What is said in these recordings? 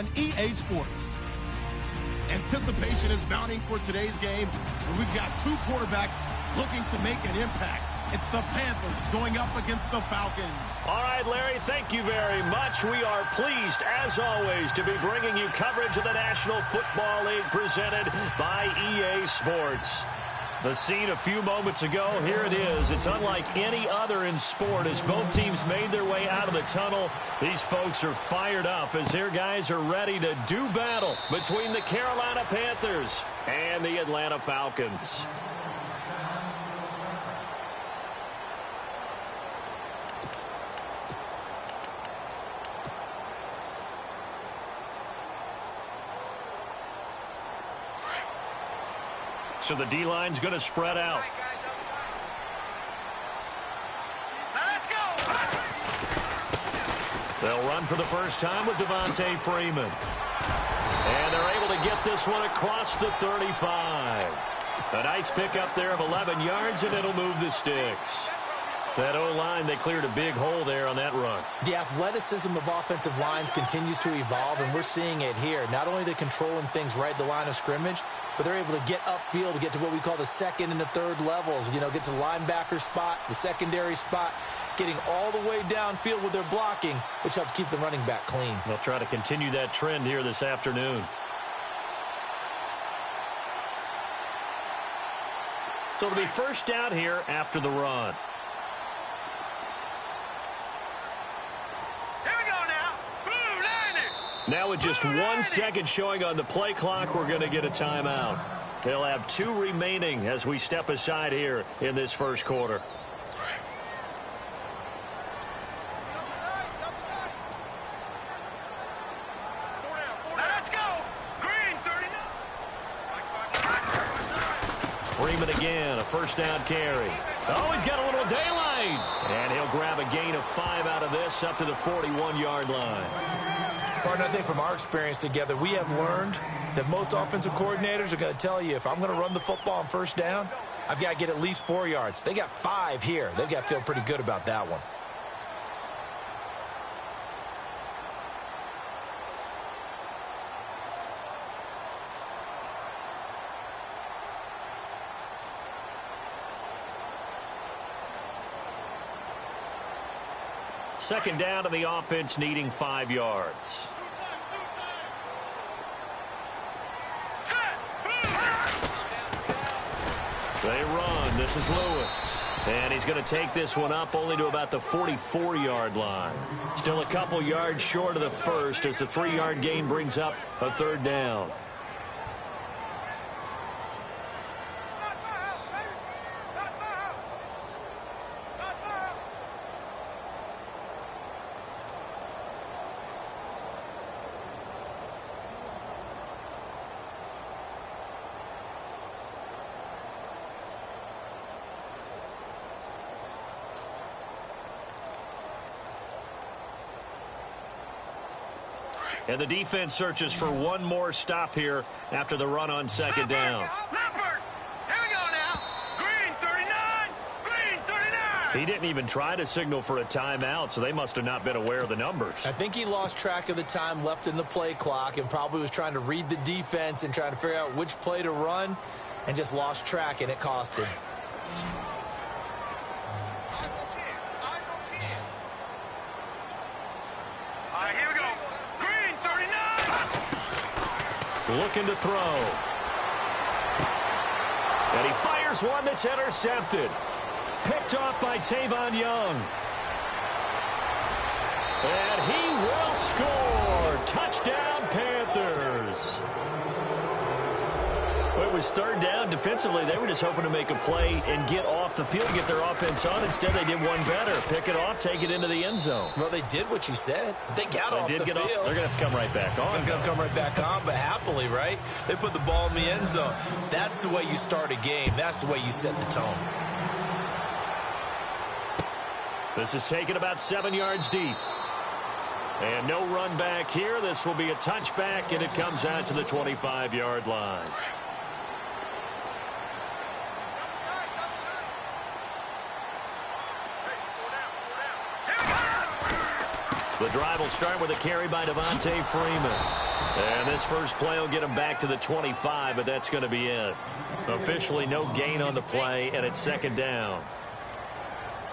on EA Sports. Anticipation is mounting for today's game, where we've got two quarterbacks looking to make an impact. It's the Panthers going up against the Falcons. All right, Larry, thank you very much. We are pleased, as always, to be bringing you coverage of the National Football League presented by EA Sports. The scene a few moments ago, here it is. It's unlike any other in sport as both teams made their way out of the tunnel. These folks are fired up as their guys are ready to do battle between the Carolina Panthers and the Atlanta Falcons. So the D-line's going to spread out. Let's go. They'll run for the first time with Devontae Freeman. And they're able to get this one across the 35. A nice pickup there of 11 yards, and it'll move the sticks. That O-line, they cleared a big hole there on that run. The athleticism of offensive lines continues to evolve, and we're seeing it here. Not only are they controlling things right at the line of scrimmage, but they're able to get upfield to get to what we call the second and the third levels. You know, get to linebacker spot, the secondary spot, getting all the way downfield with their blocking, which helps keep the running back clean. They'll try to continue that trend here this afternoon. So it'll be first down here after the run. Now with just 1 second showing on the play clock, we're going to get a timeout. They'll have 2 remaining as we step aside here in this first quarter. Let's go. Green 39. Freeman again, a first down carry. Oh, he's got a little daylight. And he'll grab a gain of 5 out of this up to the 41-yard line. Partner, I think from our experience together, we have learned that most offensive coordinators are going to tell you, if I'm going to run the football on first down, I've got to get at least 4 yards. They got 5 here. They've got to feel pretty good about that one. Second down to the offense, needing 5 yards. They run. This is Lewis. And he's going to take this one up only to about the 44-yard line. Still a couple yards short of the first as the 3-yard gain brings up a third down. And the defense searches for one more stop here after the run on second down. Leopard. Here we go now. Green 39. Green 39. He didn't even try to signal for a timeout, so they must have not been aware of the numbers. I think he lost track of the time left in the play clock and probably was trying to read the defense and trying to figure out which play to run and just lost track, and it cost him. All right, here we go. Green 39. Looking to throw. And he fires one that's intercepted. Picked off by Tavon Young. And he will score. Touchdown, Panthers. Well, it was third down. Defensively, they were just hoping to make a play and get off the field, get their offense on. Instead, they did one better. Pick it off, take it into the end zone. Well, they did what you said. They got off the field. They're going to have to come right back on. They're going to come right back on, but happily, right? They put the ball in the end zone. That's the way you start a game. That's the way you set the tone. This is taken about 7 yards deep. And no run back here. This will be a touchback, and it comes out to the 25-yard line. The drive will start with a carry by Devontae Freeman. And this first play will get him back to the 25, but that's going to be it. Officially no gain on the play, and it's second down.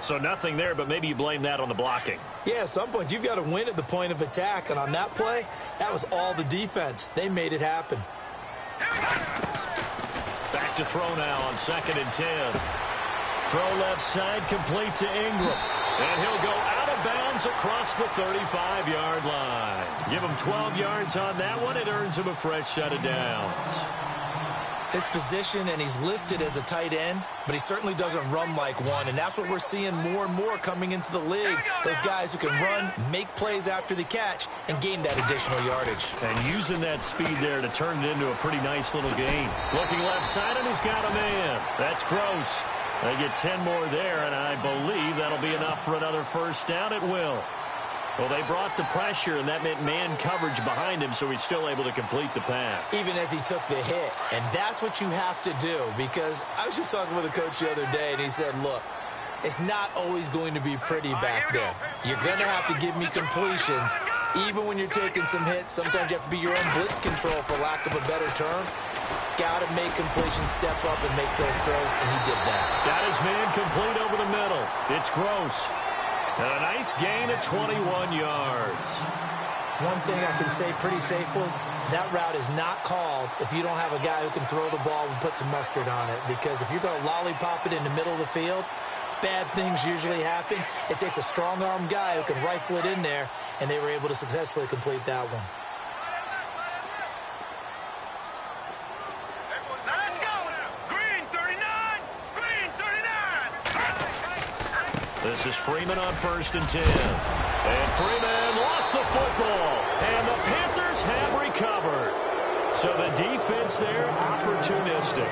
So nothing there, but maybe you blame that on the blocking. Yeah, at some point you've got to win at the point of attack, and on that play, that was all the defense. They made it happen. Back to throw now on 2nd and 10. Throw left side, complete to Ingram. And he'll go out of bounds across the 35-yard line. Give him 12 yards on that one. It earns him a fresh set of downs. His position, and he's listed as a tight end, but he certainly doesn't run like one, and that's what we're seeing more and more coming into the league. Those guys who can run, make plays after the catch, and gain that additional yardage. And using that speed there to turn it into a pretty nice little gain. Looking left side, and he's got a man. That's gross. They get 10 more there, and I believe that'll be enough for another first down. It will. Well, they brought the pressure, and that meant man coverage behind him, so he's still able to complete the pass. Even as he took the hit. And that's what you have to do, because I was just talking with a coach the other day, and he said, look, it's not always going to be pretty back there. You're going to have to give me completions. Even when you're taking some hits, sometimes you have to be your own blitz control, for lack of a better term. Got to make completions, step up, and make those throws, and he did that. Got his man complete over the middle. It's gross. And a nice gain of 21 yards. One thing I can say pretty safely, that route is not called if you don't have a guy who can throw the ball and put some mustard on it. Because if you're going to lollipop it in the middle of the field, bad things usually happen. It takes a strong-arm guy who can rifle it in there, and they were able to successfully complete that one. This is Freeman on 1st and 10. And Freeman lost the football. And the Panthers have recovered. So the defense there, opportunistic.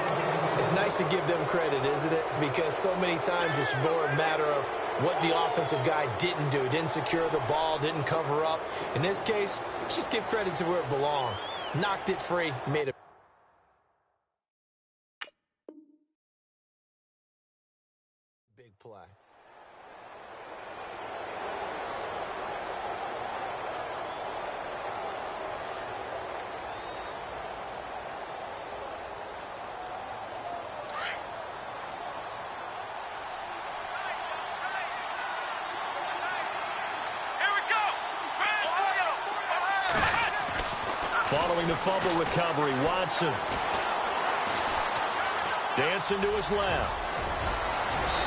It's nice to give them credit, isn't it? Because so many times it's more a matter of what the offensive guy didn't do. Didn't secure the ball, didn't cover up. In this case, let's just give credit to where it belongs. Knocked it free, made a big play. Following the fumble recovery, Watson. Dancing to his left.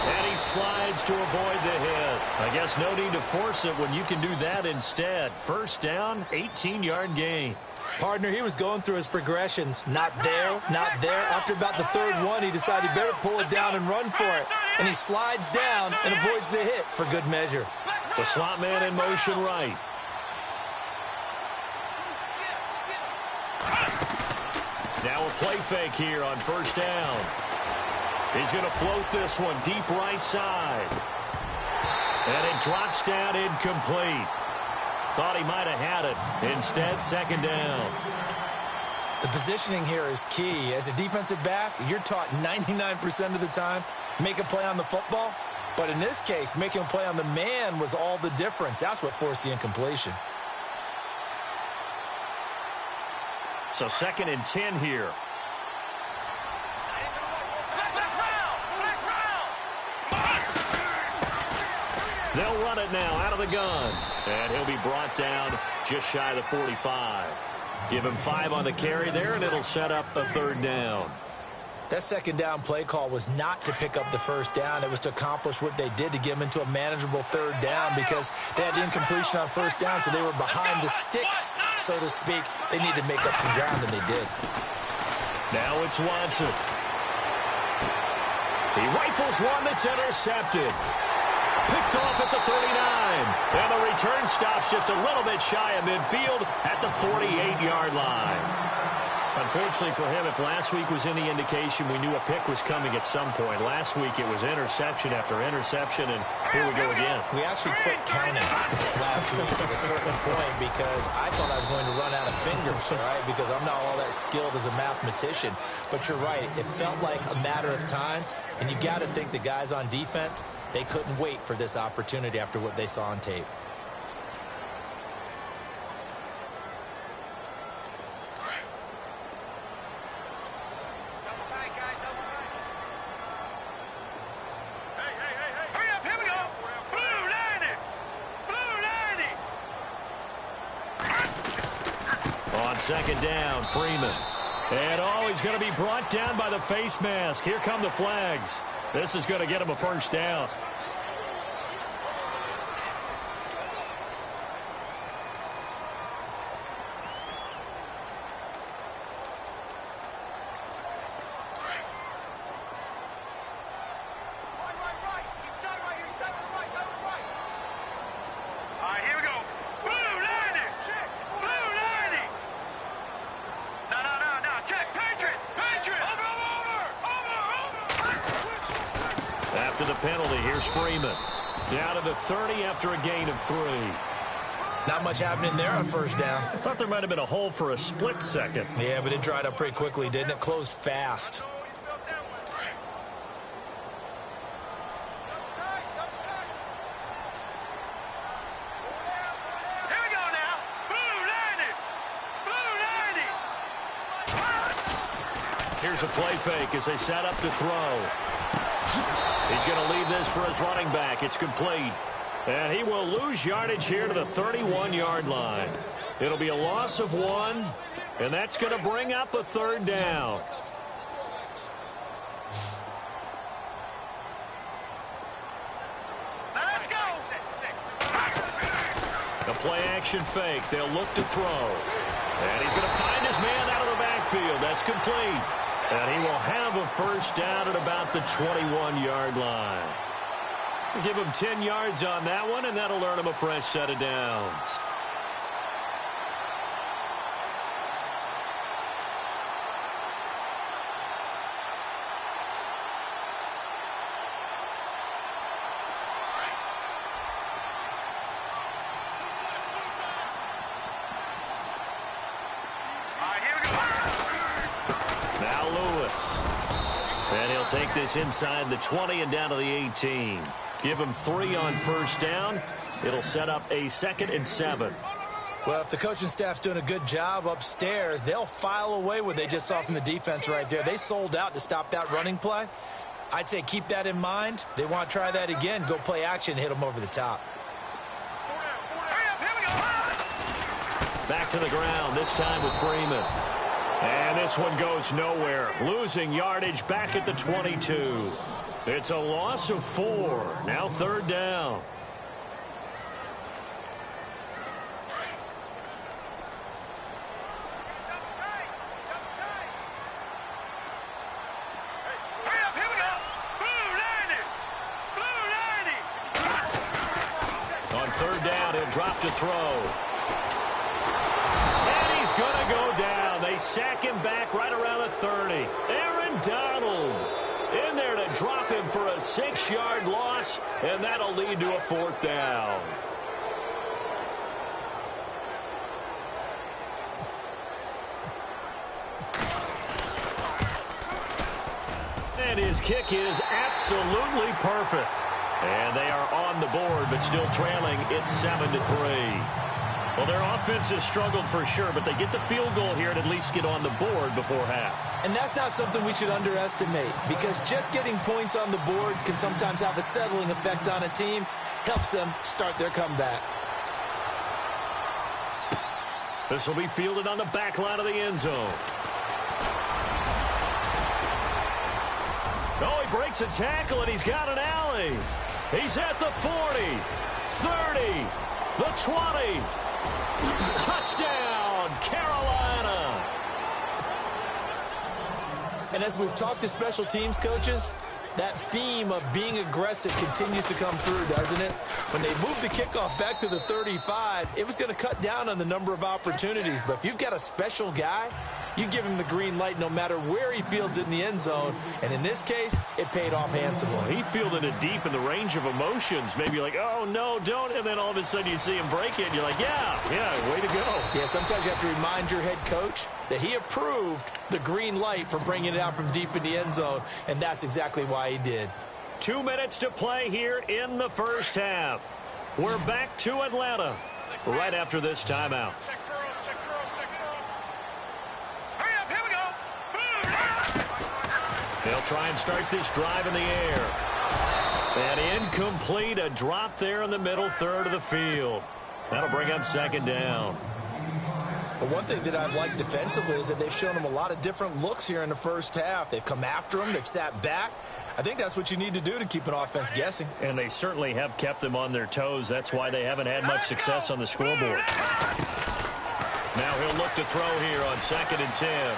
And he slides to avoid the hit. I guess no need to force it when you can do that instead. First down, 18-yard gain. Partner, he was going through his progressions. Not there, not there. After about the third one, he decided he better pull it down and run for it. And he slides down and avoids the hit for good measure. The slot man in motion right. Now a play fake here on first down. He's going to float this one deep right side. And it drops down incomplete. Thought he might have had it. Instead, second down. The positioning here is key. As a defensive back, you're taught 99% of the time, make a play on the football. But in this case, making a play on the man was all the difference. That's what forced the incompletion. So 2nd and 10 here. They'll run it now out of the gun. And he'll be brought down just shy of the 45. Give him 5 on the carry there, and it'll set up a third down. That second down play call was not to pick up the first down. It was to accomplish what they did to get them into a manageable third down because they had the incompletion on first down, so they were behind the sticks, so to speak. They needed to make up some ground, and they did. Now it's Watson. He rifles one that's intercepted. Picked off at the 39. And the return stops just a little bit shy of midfield at the 48-yard line. Unfortunately for him, if last week was any indication, we knew a pick was coming at some point. Last week it was interception after interception, and here we go again. We actually quit counting last week at a certain point because I thought I was going to run out of fingers, right? Because I'm not all that skilled as a mathematician. But you're right. It felt like a matter of time, and you got to think the guys on defense, they couldn't wait for this opportunity after what they saw on tape. second down. Freeman. And, he's going to be brought down by the face mask. Here come the flags. This is going to get him a first down. After the penalty, here's Freeman. Down to the 30 after a gain of 3. Not much happening there on first down. I thought there might have been a hole for a split second. Yeah, but it dried up pretty quickly, didn't it? Closed fast. Here's a play fake as they set up to throw. He's going to leave this for his running back. It's complete. And he will lose yardage here to the 31-yard line. It'll be a loss of 1, and that's going to bring up a third down. Let's go. The play-action fake. They'll look to throw. And he's going to find his man out of the backfield. That's complete. And he will have a first down at about the 21-yard line. We'll give him 10 yards on that one, and that'll earn him a fresh set of downs. Now Lewis. And he'll take this inside the 20 and down to the 18. Give him 3 on first down. It'll set up a 2nd and 7. Well, if the coaching staff's doing a good job upstairs, they'll file away what they just saw from the defense right there. They sold out to stop that running play. I'd say keep that in mind. They want to try that again. Go play action, hit them over the top. Back to the ground, this time with Freeman. And this one goes nowhere. Losing yardage back at the 22. It's a loss of 4. Now third down. On third down, he'll drop to throw. And he's going to go down. They sack him back right around the 30. Aaron Donald in there to drop him for a 6-yard loss, and that'll lead to a 4th down. And his kick is absolutely perfect. And they are on the board, but still trailing. It's 7-3. Well, their offense has struggled for sure, but they get the field goal here and at least get on the board before half. And that's not something we should underestimate, because just getting points on the board can sometimes have a settling effect on a team. Helps them start their comeback. This will be fielded on the back line of the end zone. Oh, he breaks a tackle, and he's got an alley. He's at the 40, 30, the 20. Touchdown, Carolina. And as we've talked to special teams coaches, that theme of being aggressive continues to come through, doesn't it? When they moved the kickoff back to the 35, it was going to cut down on the number of opportunities. But if you've got a special guy, you give him the green light no matter where he fields it in the end zone. And in this case, it paid off handsomely. He fielded it deep in the range of emotions. Maybe like, oh, no, don't. And then all of a sudden you see him break it, and you're like, yeah, way to go. Yeah, sometimes you have to remind your head coach that he approved the green light for bringing it out from deep in the end zone, and that's exactly why he did. 2 minutes to play here in the first half. We're back to Atlanta right after this timeout. They'll try and start this drive in the air. And incomplete, a drop there in the middle third of the field. That'll bring up second down. But one thing that I've liked defensively is that they've shown them a lot of different looks here in the first half. They've come after them. They've sat back. I think that's what you need to do to keep an offense guessing. And they certainly have kept them on their toes. That's why they haven't had much success on the scoreboard. Now he'll look to throw here on 2nd and 10.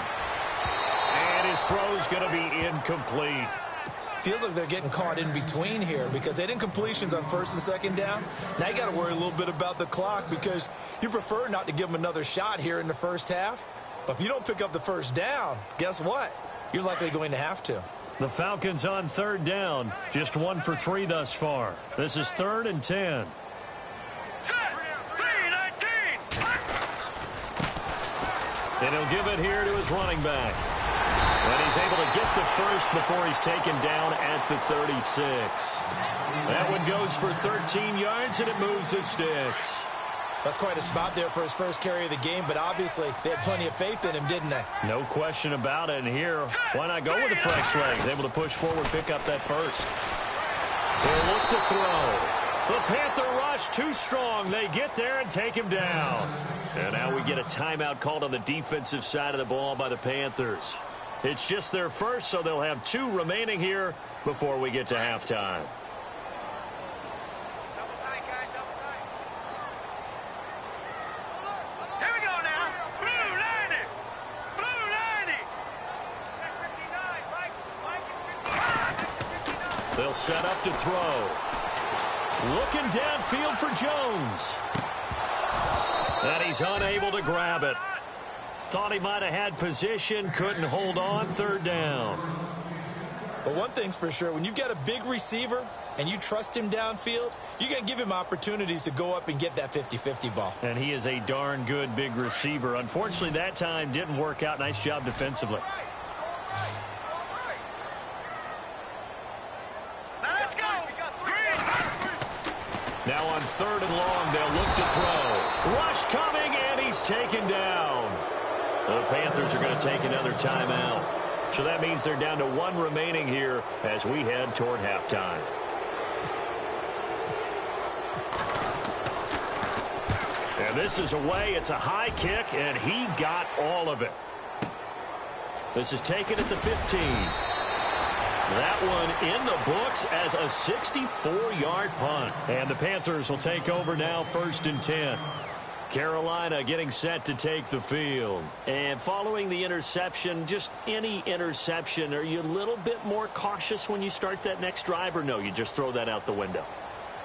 And his throw's going to be incomplete. Feels like they're getting caught in between here because they didn't completions on 1st and 2nd down. Now you got to worry a little bit about the clock because you prefer not to give them another shot here in the first half. But if you don't pick up the first down, guess what? You're likely going to have to. The Falcons on 3rd down. Just 1 for 3 thus far. This is 3rd and 10. And he'll give it here to his running back. And he's able to get the first before he's taken down at the 36. That one goes for 13 yards, and it moves the sticks. That's quite a spot there for his first carry of the game, but obviously they had plenty of faith in him, didn't they? No question about it. And here, why not go with the fresh legs? Able to push forward, pick up that first. They'll look to throw. The Panther rush too strong. They get there and take him down. And now we get a timeout called on the defensive side of the ball by the Panthers. It's just their first, so they'll have 2 remaining here before we get to halftime. Here we go now. Blue 90. Blue 90. They'll set up to throw. Looking downfield for Jones. And he's unable to grab it. Thought he might have had position, couldn't hold on, 3rd down. But one thing's for sure, when you've got a big receiver and you trust him downfield, you're going to give him opportunities to go up and get that 50-50 ball. And he is a darn good big receiver. Unfortunately, that time didn't work out. Nice job defensively. Let's go. Now on 3rd and long, they'll look to throw. Rush coming, and he's taken down. The Panthers are going to take another timeout. So that means they're down to 1 remaining here as we head toward halftime. And this is away. It's a high kick, and he got all of it. This is taken at the 15. That one in the books as a 64-yard punt. And the Panthers will take over now, 1st and 10. Carolina getting set to take the field. And following the interception, just any interception, are you a little bit more cautious when you start that next drive, or no, you just throw that out the window?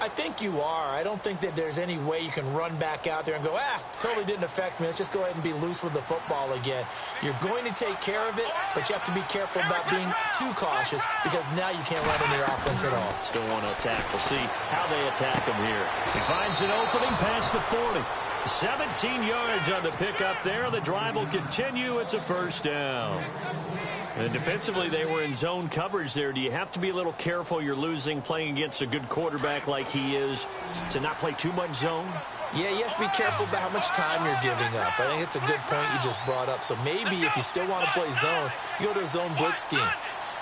I think you are. I don't think that there's any way you can run back out there and go, totally didn't affect me. Let's just go ahead and be loose with the football again. You're going to take care of it, but you have to be careful about being too cautious because now you can't run any offense at all. Still want to attack. We'll see how they attack him here. He finds an opening past the 40. 17 yards on the pickup there. The drive will continue. It's a 1st down. And defensively, they were in zone coverage there. Do you have to be a little careful? You're losing playing against a good quarterback like he is to not play too much zone? Yeah, you have to be careful about how much time you're giving up. I think it's a good point you just brought up. So maybe if you still want to play zone, you go to a zone blitz scheme.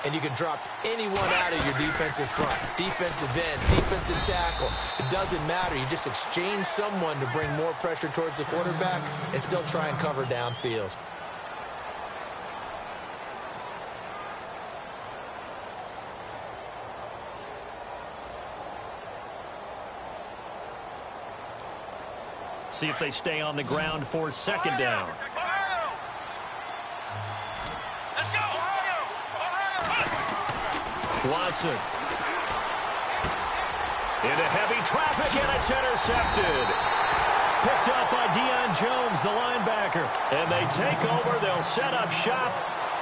And you can drop anyone out of your defensive front, defensive end, defensive tackle. It doesn't matter. You just exchange someone to bring more pressure towards the quarterback and still try and cover downfield. See if they stay on the ground for 2nd down. Watson. Into heavy traffic, and it's intercepted. Picked up by Deion Jones, the linebacker. And they take over. They'll set up shop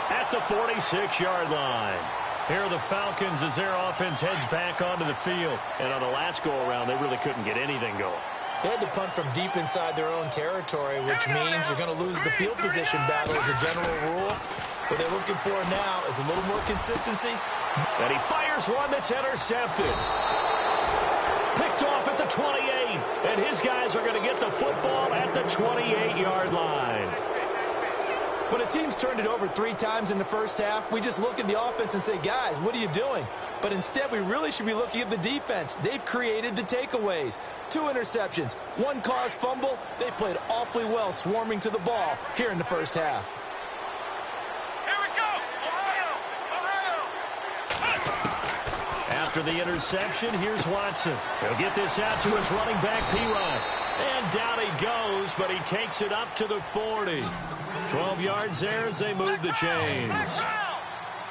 at the 46-yard line. Here are the Falcons as their offense heads back onto the field. And on the last go-around, they really couldn't get anything going. They had to punt from deep inside their own territory, which means you're going to lose the field position battle as a general rule. What they're looking for now is a little more consistency. And he fires one that's intercepted. Picked off at the 28. And his guys are going to get the football at the 28-yard line. When a team's turned it over 3 times in the first half, we just look at the offense and say, guys, what are you doing? But instead, we really should be looking at the defense. They've created the takeaways. 2 interceptions, 1 caused fumble. They played awfully well swarming to the ball here in the first half. Here we go! Ohio! After the interception, here's Watson. He'll get this out to his running back, P-Rod. And down he goes, but he takes it up to the 40. 12 yards there as they move the chains.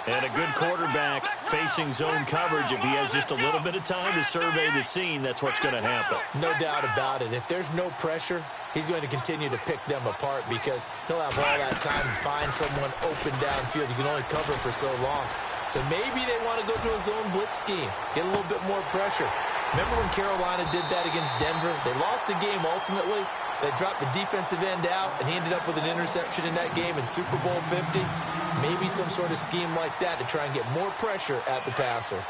And a good quarterback facing zone coverage. If he has just a little bit of time to survey the scene, that's what's going to happen. No doubt about it. If there's no pressure, he's going to continue to pick them apart because he'll have all that time to find someone open downfield. You can only cover for so long. So maybe they want to go to a zone blitz scheme, get a little bit more pressure. Remember when Carolina did that against Denver? They lost the game ultimately. They dropped the defensive end out, and he ended up with an interception in that game in Super Bowl 50. Maybe some sort of scheme like that to try and get more pressure at the passer.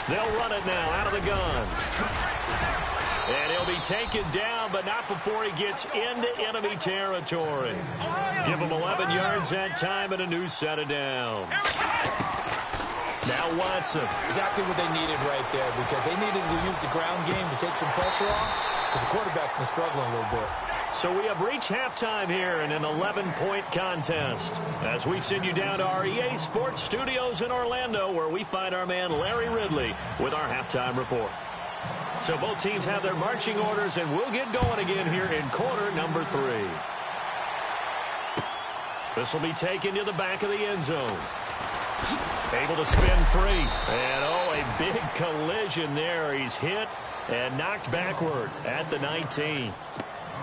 They'll run it now out of the gun. And he'll be taken down, but not before he gets into enemy territory. Give him 11 yards that time and a new set of downs. Now Watson. Exactly what they needed right there because they needed to use the ground game to take some pressure off because the quarterback's been struggling a little bit. So we have reached halftime here in an 11-point contest as we send you down to our EA Sports Studios in Orlando where we find our man Larry Ridley with our halftime report. So both teams have their marching orders, and we'll get going again here in quarter number 3. This will be taken to the back of the end zone. Able to spin free. And, oh, a big collision there. He's hit and knocked backward at the 19.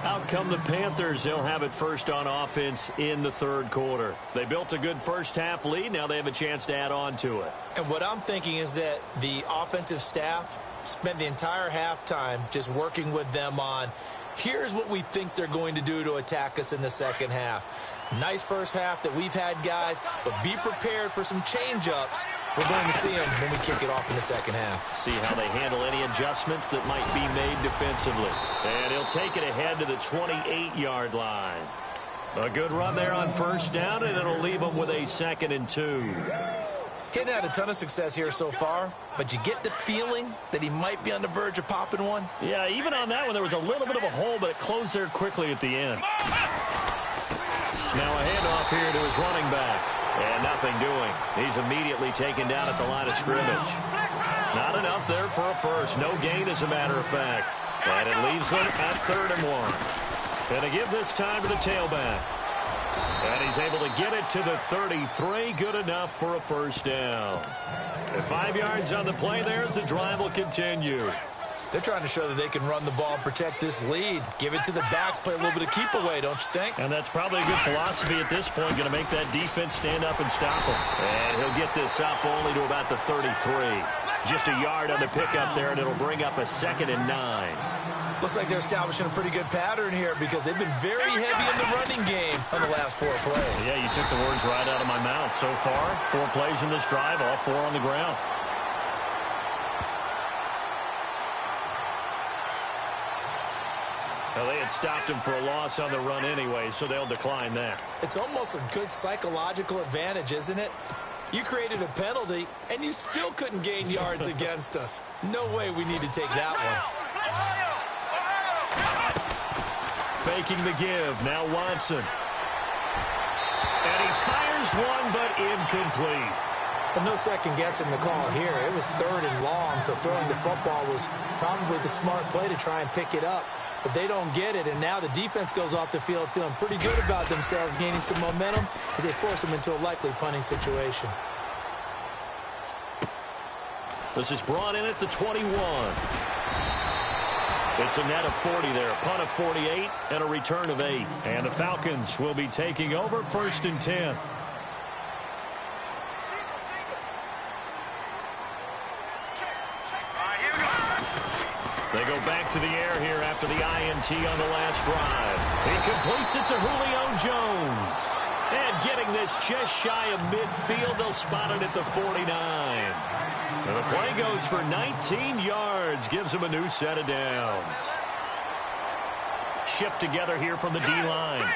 Out come the Panthers. They'll have it first on offense in the third quarter. They built a good first-half lead. Now they have a chance to add on to it. And what I'm thinking is that the offensive staff spent the entire halftime just working with them on, here's what we think they're going to do to attack us in the second half. Nice first half that we've had, guys, but be prepared for some change-ups. We're going to see them when we kick it off in the second half. See how they handle any adjustments that might be made defensively. And he'll take it ahead to the 28-yard line. A good run there on first down, and it'll leave them with a 2nd and 2. He hadn't had a ton of success here so far, but you get the feeling that he might be on the verge of popping one. Yeah, even on that one, there was a little bit of a hole, but it closed there quickly at the end. Now a handoff here to his running back. And nothing doing. He's immediately taken down at the line of scrimmage. Not enough there for a first. No gain, as a matter of fact. And it leaves them at 3rd and 1. Going to give this time to the tailback. And he's able to get it to the 33. Good enough for a first down. And 5 yards on the play there as the drive will continue. They're trying to show that they can run the ball and protect this lead. Give it to the backs, play a little bit of keep away, don't you think? And that's probably a good philosophy at this point. Going to make that defense stand up and stop him. And he'll get this up only to about the 33. Just a yard on the pickup there, and it'll bring up a 2nd and 9. Looks like they're establishing a pretty good pattern here because they've been very heavy in the running game on the last 4 plays. Yeah, you took the words right out of my mouth. So far, 4 plays in this drive, all 4 on the ground. Well, they had stopped him for a loss on the run anyway, so they'll decline that. It's almost a good psychological advantage, isn't it? You created a penalty, and you still couldn't gain yards against us. No way we need to take that one. Faking the give. Now Watson. And he fires one, but incomplete. Well, no second-guessing the call here. It was 3rd and long, so throwing the football was probably the smart play to try and pick it up. But they don't get it, and now the defense goes off the field feeling pretty good about themselves, gaining some momentum as they force them into a likely punting situation. This is brought in at the 21. It's a net of 40 there, a punt of 48, and a return of 8. And the Falcons will be taking over 1st and 10. They go back to the air here after the INT on the last drive. He completes it to Julio Jones. And getting this just shy of midfield, they'll spot it at the 49. And the play goes for 19 yards, gives him a new set of downs. Shift together here from the D-line.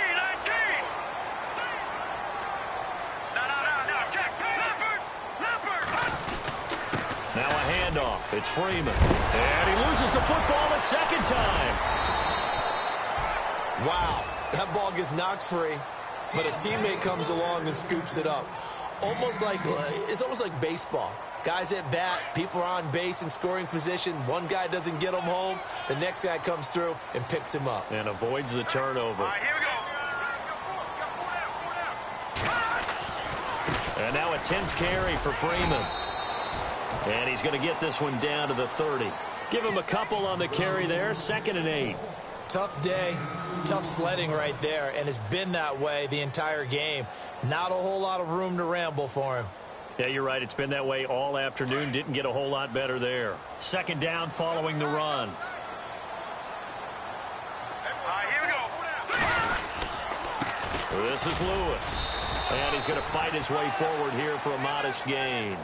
It's Freeman. And he loses the football a second time. Wow, that ball gets knocked free, but a teammate comes along and scoops it up. It's almost like baseball. Guys at bat, people are on base in scoring position. One guy doesn't get him home. The next guy comes through and picks him up. And avoids the turnover. All right, here we go. And now a 10th carry for Freeman. And he's going to get this one down to the 30. Give him a couple on the carry there. 2nd and 8. Tough day, tough sledding right there, and it's been that way the entire game. Not a whole lot of room to ramble for him. Yeah, you're right. It's been that way all afternoon. Didn't get a whole lot better there. 2nd down following the run. All right, here we go. This is Lewis. And he's going to fight his way forward here for a modest gain.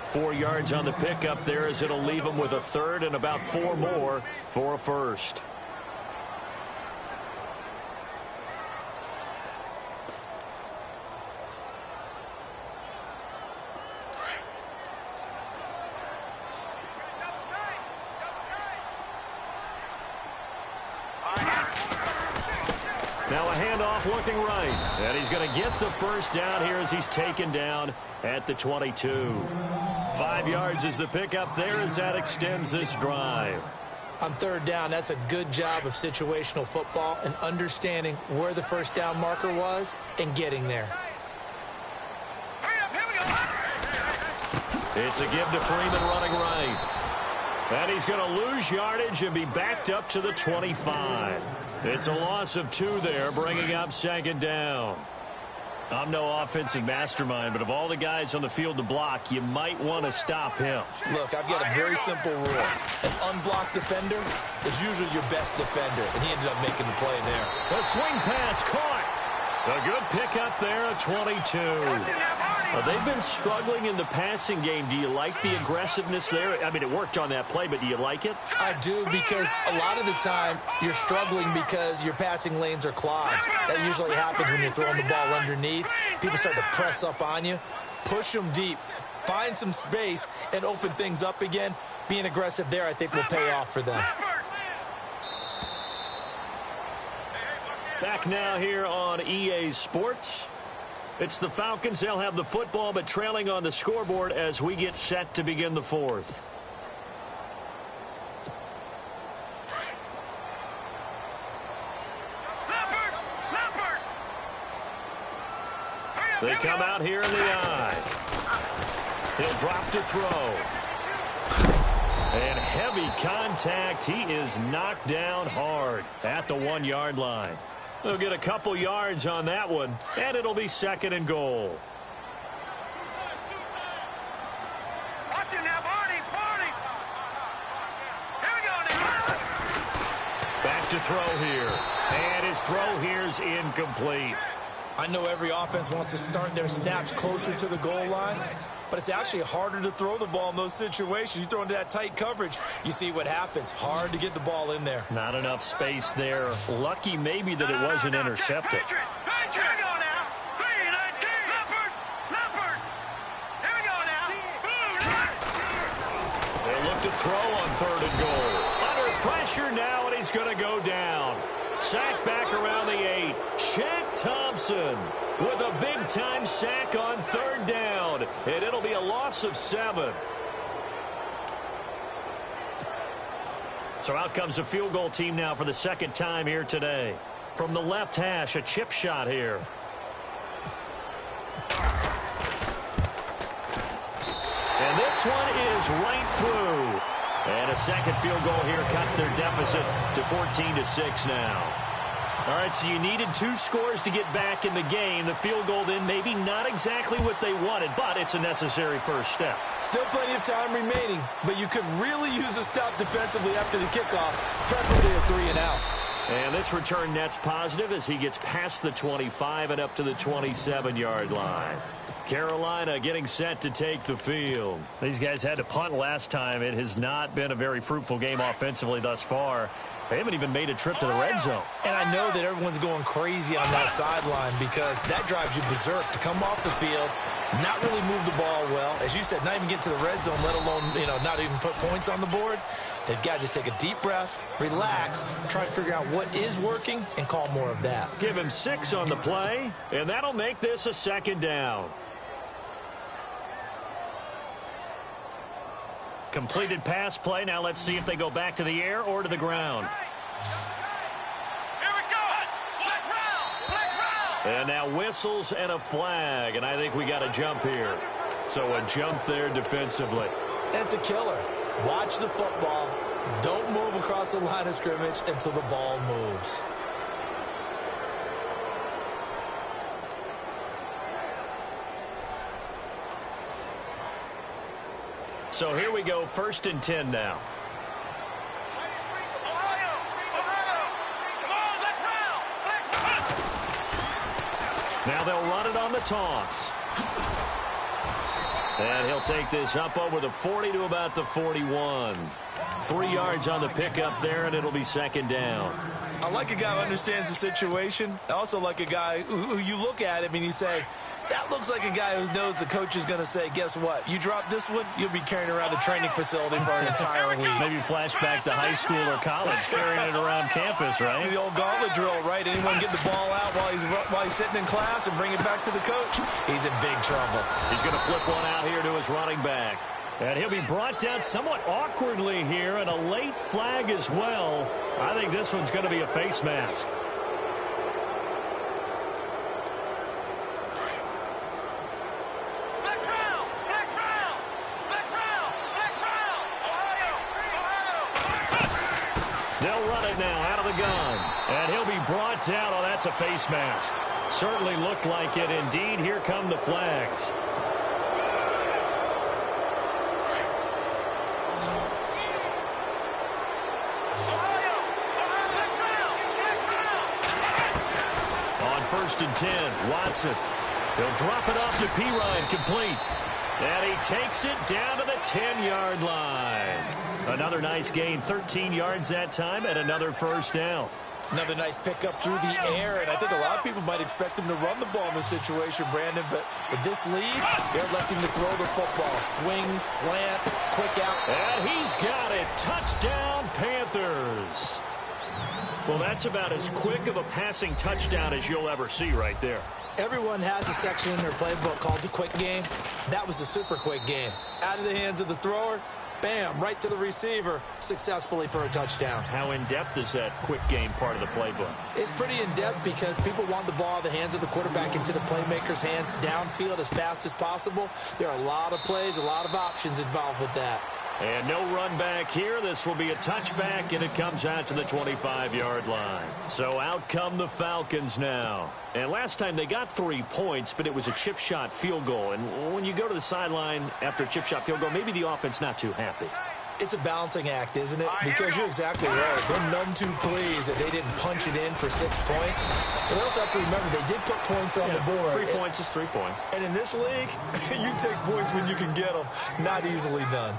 4 yards on the pickup there as it'll leave him with a 3rd and about 4 more for a 1st. Now a handoff looking right. And he's going to get the 1st down here as he's taken down at the 22. 5 yards is the pickup there as that extends this drive. On 3rd down, that's a good job of situational football and understanding where the 1st down marker was and getting there. Hurry up, here we go. It's a give to Freeman running right. And he's going to lose yardage and be backed up to the 25. It's a loss of 2 there, bringing up 2nd down. I'm no offensive mastermind, but of all the guys on the field to block, you might want to stop him. Look, I've got a very simple rule. An unblocked defender is usually your best defender, and he ended up making the play there. The swing pass caught. A good pickup there at 22. They've been struggling in the passing game. Do you like the aggressiveness there? I mean, it worked on that play, but do you like it? I do, because a lot of the time you're struggling because your passing lanes are clogged. That usually happens when you're throwing the ball underneath. People start to press up on you. Push them deep. Find some space and open things up again. Being aggressive there, I think, will pay off for them. Back now here on EA Sports. It's the Falcons. They'll have the football, but trailing on the scoreboard as we get set to begin the 4th. They come out here in the eye. He'll drop to throw. And heavy contact. He is knocked down hard at the 1-yard line. They'll get a couple yards on that one, and it'll be 2nd and goal. Watch it now, Barney. Here we go now. Back to throw here. And his throw here's incomplete. I know every offense wants to start their snaps closer to the goal line, but it's actually harder to throw the ball in those situations. You throw into that tight coverage, you see what happens. Hard to get the ball in there. Not enough space there. Lucky maybe that it wasn't intercepted. Here we go now. Leopard. Here we go now. They look to throw on 3rd and goal. Under pressure now, and he's going to go down. Sack back around the 8. Shaq Thompson with a big-time sack on 3rd down. And it'll be a loss of 7. So out comes a field goal team now for the 2nd time here today. From the left hash, a chip shot here. And this one is right through. And a 2nd field goal here cuts their deficit to 14-6 now. All right, so you needed 2 scores to get back in the game. The field goal then maybe not exactly what they wanted, but it's a necessary first step. Still plenty of time remaining, but you could really use a stop defensively after the kickoff, preferably a 3-and-out. And this return net's positive as he gets past the 25 and up to the 27-yard line. Carolina getting set to take the field. These guys had to punt last time. It has not been a very fruitful game offensively thus far. They haven't even made a trip to the red zone. And I know that everyone's going crazy on that sideline because that drives you berserk to come off the field not really move the ball well. As you said, not even get to the red zone, let alone, not even put points on the board. They've got to just take a deep breath, relax, try to figure out what is working, and call more of that. Give him 6 on the play, and that'll make this a 2nd down. Completed pass play. Now let's see if they go back to the air or to the ground. Here we go. Let's round. And now whistles and a flag, and I think we got a jump here. So a jump there defensively. It's a killer. Watch the football. Don't move across the line of scrimmage until the ball moves. So here we go, 1st and 10 now. Ohio. Come on, let's round. Now they'll run it on the toss. And he'll take this up over the 40 to about the 41. 3 yards on the pickup there, and it'll be 2nd down. I like a guy who understands the situation. I also like a guy who you look at him and you say, that looks like a guy who knows the coach is going to say, guess what? You drop this one, you'll be carrying around a training facility for an entire week. Maybe flashback to high school or college, carrying it around campus, right? The old gauntlet drill, right? Anyone get the ball out while he's sitting in class and bring it back to the coach? He's in big trouble. He's going to flip one out here to his running back. And he'll be brought down somewhat awkwardly here, and a late flag as well. I think this one's going to be a face mask. They'll run it now out of the gun. And he'll be brought down. Oh, that's a face mask. Certainly looked like it indeed. Here come the flags. On 1st and 10, Watson. He'll drop it off to Pirine, complete. And he takes it down to the 10-yard line. Another nice gain, 13 yards that time, and another 1st down. Another nice pickup through the air, and I think a lot of people might expect him to run the ball in this situation, Brandon, but with this lead, they're electing to throw the football. Swing, slants, quick out. And he's got it. Touchdown, Panthers. Well, that's about as quick of a passing touchdown as you'll ever see right there. Everyone has a section in their playbook called the quick game. That was the super quick game. Out of the hands of the thrower, bam, right to the receiver, successfully for a touchdown. How in-depth is that quick game part of the playbook? It's pretty in-depth because people want the ball out of the hands of the quarterback into the playmaker's hands downfield as fast as possible. There are a lot of plays, a lot of options involved with that. And no run back here. This will be a touchback, and it comes out to the 25-yard line. So out come the Falcons now. And last time they got 3 points, but it was a chip shot field goal. And when you go to the sideline after a chip shot field goal, maybe the offense not too happy. It's a balancing act, isn't it? Because you're exactly right. They're none too pleased that they didn't punch it in for 6 points. But they also have to remember they did put points on the board. 3 points is 3 points. And in this league, you take points when you can get them. Not easily done.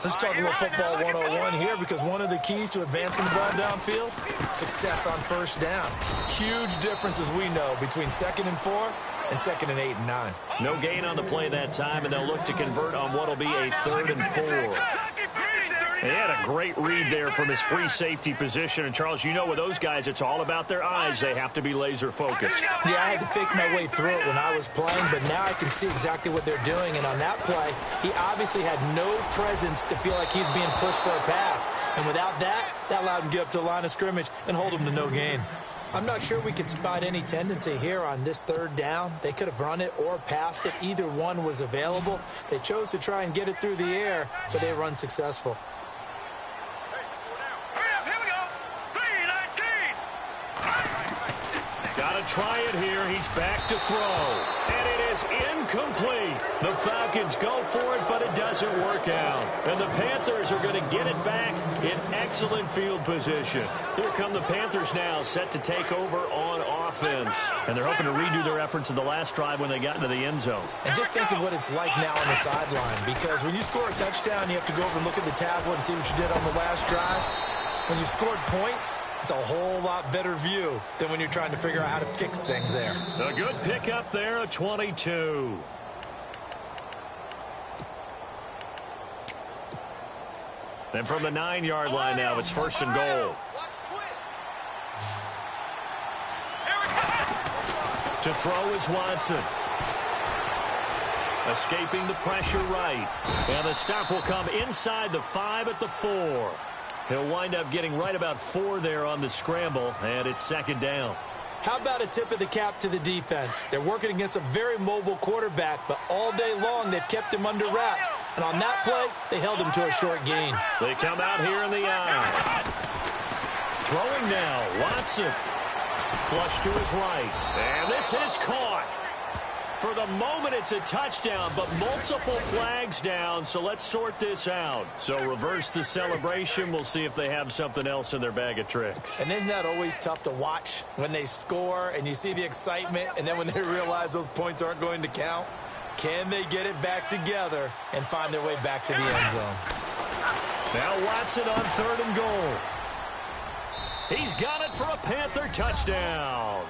Let's talk a little football 101 here, because one of the keys to advancing the ball downfield, success on 1st down. Huge difference, as we know, between 2nd and 4 and 2nd and 8 and 9. No gain on the play that time, and they'll look to convert on what will be a 3rd and 4. He had a great read there from his free safety position. And, Charles, you know with those guys, it's all about their eyes. They have to be laser focused. Yeah, I had to fake my way through it when I was playing, but now I can see exactly what they're doing. And on that play, he obviously had no presence to feel like he's being pushed for a pass. And without that, that allowed him to get up to the line of scrimmage and hold him to no gain. I'm not sure we could spot any tendency here on this 3rd down. They could have run it or passed it. Either one was available. They chose to try and get it through the air, but they were unsuccessful. Got to try it here. He's back to throw. And it is incomplete. The Falcons go for it, but it doesn't work out. And the Panthers are going to get it back in excellent field position. Here come the Panthers now, set to take over on offense. And they're hoping to redo their efforts in the last drive when they got into the end zone. And just think of what it's like now on the sideline, because when you score a touchdown, you have to go over and look at the tablet and see what you did on the last drive. When you scored points, it's a whole lot better view than when you're trying to figure out how to fix things there. A good pickup there, a 22. And from the 9-yard line now, it's 1st and goal. To throw is Watson. Escaping the pressure right. And the stop will come inside the 5 at the 4. He'll wind up getting right about 4 there on the scramble, and it's 2nd down. How about a tip of the cap to the defense? They're working against a very mobile quarterback, but all day long they've kept him under wraps. And on that play, they held him to a short gain. They come out here in the eye. Throwing now, Watson. Flush to his right. And this is caught. For the moment, it's a touchdown, but multiple flags down, so let's sort this out. So reverse the celebration. We'll see if they have something else in their bag of tricks. And isn't that always tough to watch when they score and you see the excitement, and then when they realize those points aren't going to count? Can they get it back together and find their way back to the end zone? Now Watson on 3rd and goal. He's got it for a Panther touchdown.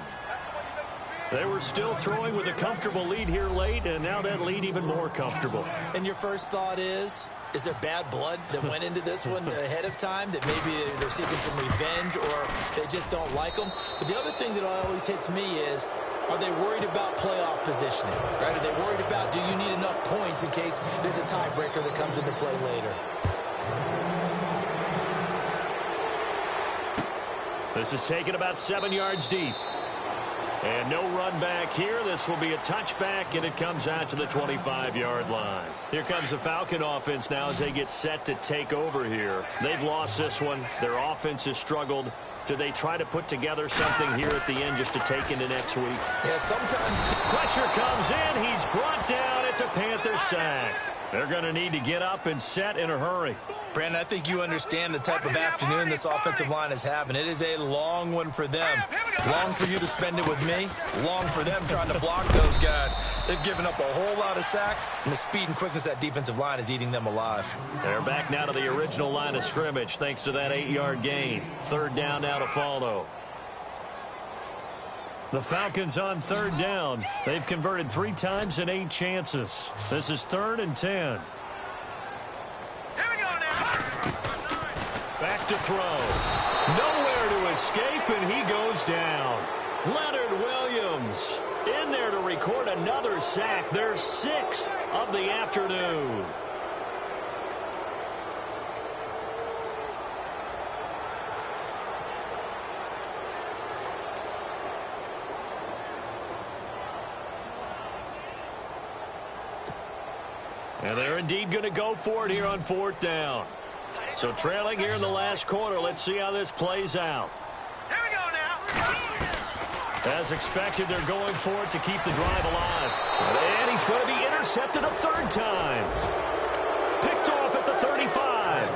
They were still throwing with a comfortable lead here late, and now that lead even more comfortable. And your first thought is there bad blood that went into this one ahead of time, that maybe they're seeking some revenge or they just don't like them? But the other thing that always hits me is, are they worried about playoff positioning? Right? Are they worried about, do you need enough points in case there's a tiebreaker that comes into play later? This is taken about 7 yards deep. And no run back here. This will be a touchback, and it comes out to the 25-yard line. Here comes the Falcon offense now as they get set to take over here. They've lost this one. Their offense has struggled. Do they try to put together something here at the end just to take into next week? Yeah, sometimes. Pressure comes in. He's brought down. It's a Panther sack. They're going to need to get up and set in a hurry. Brandon, I think you understand the type of afternoon this offensive line is having. It is a long one for them. Long for you to spend it with me. Long for them trying to block those guys. They've given up a whole lot of sacks, and the speed and quickness of that defensive line is eating them alive. They're back now to the original line of scrimmage thanks to that 8-yard gain. 3rd down now to follow. The Falcons on 3rd down. They've converted 3 times in 8 chances. This is 3rd and 10. Back to throw. Nowhere to escape, and he goes down. Leonard Williams in there to record another sack. Their 6th of the afternoon. And they're indeed going to go for it here on 4th down. So trailing here in the last quarter. Let's see how this plays out. Here we go now. As expected, they're going for it to keep the drive alive. And he's going to be intercepted a 3rd time. Picked off at the 35.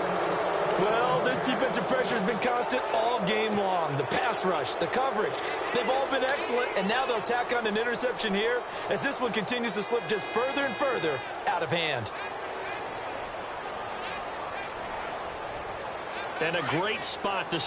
Well, this defensive pressure has been constant all game long. The pass rush, the coverage, they've all been excellent, and now they'll tack on an interception here as this one continues to slip just further and further out of hand. And a great spot to